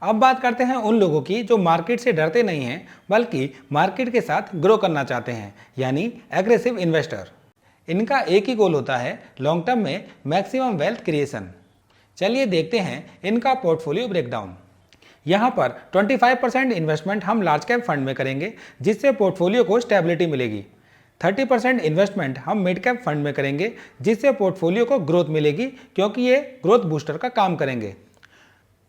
अब बात करते हैं उन लोगों की जो मार्केट से डरते नहीं हैं बल्कि मार्केट के साथ ग्रो करना चाहते हैं, यानी एग्रेसिव इन्वेस्टर। इनका एक ही गोल होता है, लॉन्ग टर्म में मैक्सिमम वेल्थ क्रिएशन। चलिए देखते हैं इनका पोर्टफोलियो ब्रेकडाउन। यहाँ पर 25% इन्वेस्टमेंट हम लार्ज कैप फंड में करेंगे जिससे पोर्टफोलियो को स्टेबिलिटी मिलेगी। 30% इन्वेस्टमेंट हम मिड कैप फंड में करेंगे जिससे पोर्टफोलियो को ग्रोथ मिलेगी क्योंकि ये ग्रोथ बूस्टर का काम करेंगे।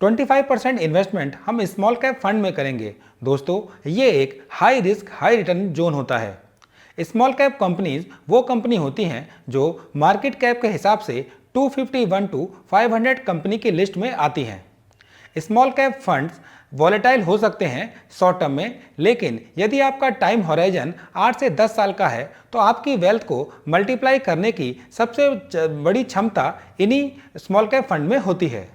25% इन्वेस्टमेंट हम स्मॉल कैप फंड में करेंगे। दोस्तों, ये एक high risk high return zone होता है। स्मॉल कैप कंपनीज वो कंपनी होती हैं जो मार्केट कैप के हिसाब से 251 to 500 कंपनी की लिस्ट में आती हैं। स्मॉल कैप फंड्स वॉलेटाइल हो सकते हैं शॉर्ट टर्म में, लेकिन यदि आपका टाइम हॉराइजन 8 से 10 साल का है तो आपकी वेल्थ को मल्टीप्लाई करने की सबसे बड़ी क्षमता इन्हीं स्मॉल कैप फंड में होती है।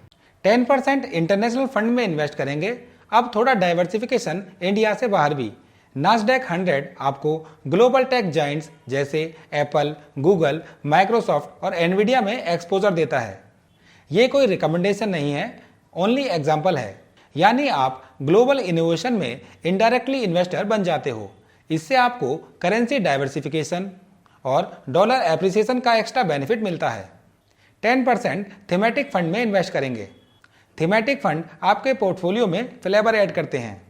10% इंटरनेशनल फंड में इन्वेस्ट करेंगे। अब थोड़ा डाइवर्सिफिकेशन इंडिया से बाहर भी। नास्डैक 100 आपको ग्लोबल टेक जाइंट्स जैसे एप्पल, गूगल, माइक्रोसॉफ्ट और एनवीडिया में एक्सपोजर देता है। ये कोई रिकमेंडेशन नहीं है, ओनली एग्जाम्पल है। यानी आप ग्लोबल इनोवेशन में इनडायरेक्टली इन्वेस्टर बन जाते हो। इससे आपको करेंसी डाइवर्सिफिकेशन और डॉलर एप्रिसिएशन का एक्स्ट्रा बेनिफिट मिलता है। 10% थीमेटिक फंड में इन्वेस्ट करेंगे। थीमेटिक फंड आपके पोर्टफोलियो में फ्लेवर ऐड करते हैं।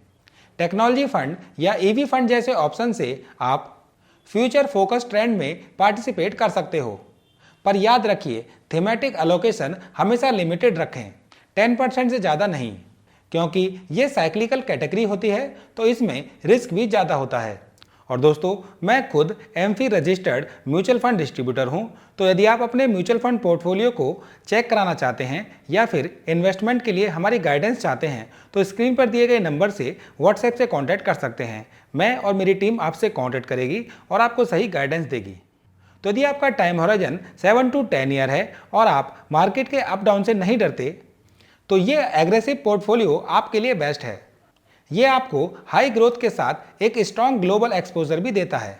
टेक्नोलॉजी फंड या ईवी फंड जैसे ऑप्शन से आप फ्यूचर फोकस ट्रेंड में पार्टिसिपेट कर सकते हो। पर याद रखिए, थीमेटिक एलोकेशन हमेशा लिमिटेड रखें, 10% से ज़्यादा नहीं, क्योंकि ये साइक्लिकल कैटेगरी होती है तो इसमें रिस्क भी ज़्यादा होता है। और दोस्तों, मैं खुद AMFI registered mutual fund distributor हूं, तो यदि आप अपने म्यूचुअल फंड पोर्टफोलियो को चेक कराना चाहते हैं या फिर इन्वेस्टमेंट के लिए हमारी गाइडेंस चाहते हैं तो स्क्रीन पर दिए गए नंबर से व्हाट्सएप से कांटेक्ट कर सकते हैं। मैं और मेरी टीम आपसे कांटेक्ट करेगी और आपको सही गाइडेंस देगी। तो यदि आपका टाइम हॉराइजन 7 to 10 ईयर है और आप मार्केट के अप डाउन से नहीं डरते तो ये एग्रेसिव पोर्टफोलियो आपके लिए बेस्ट है। ये आपको हाई ग्रोथ के साथ एक स्ट्रॉन्ग ग्लोबल एक्सपोजर भी देता है।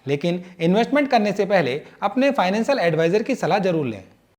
लेकिन इन्वेस्टमेंट करने से पहले अपने फाइनेंशियल एडवाइजर की सलाह जरूर लें।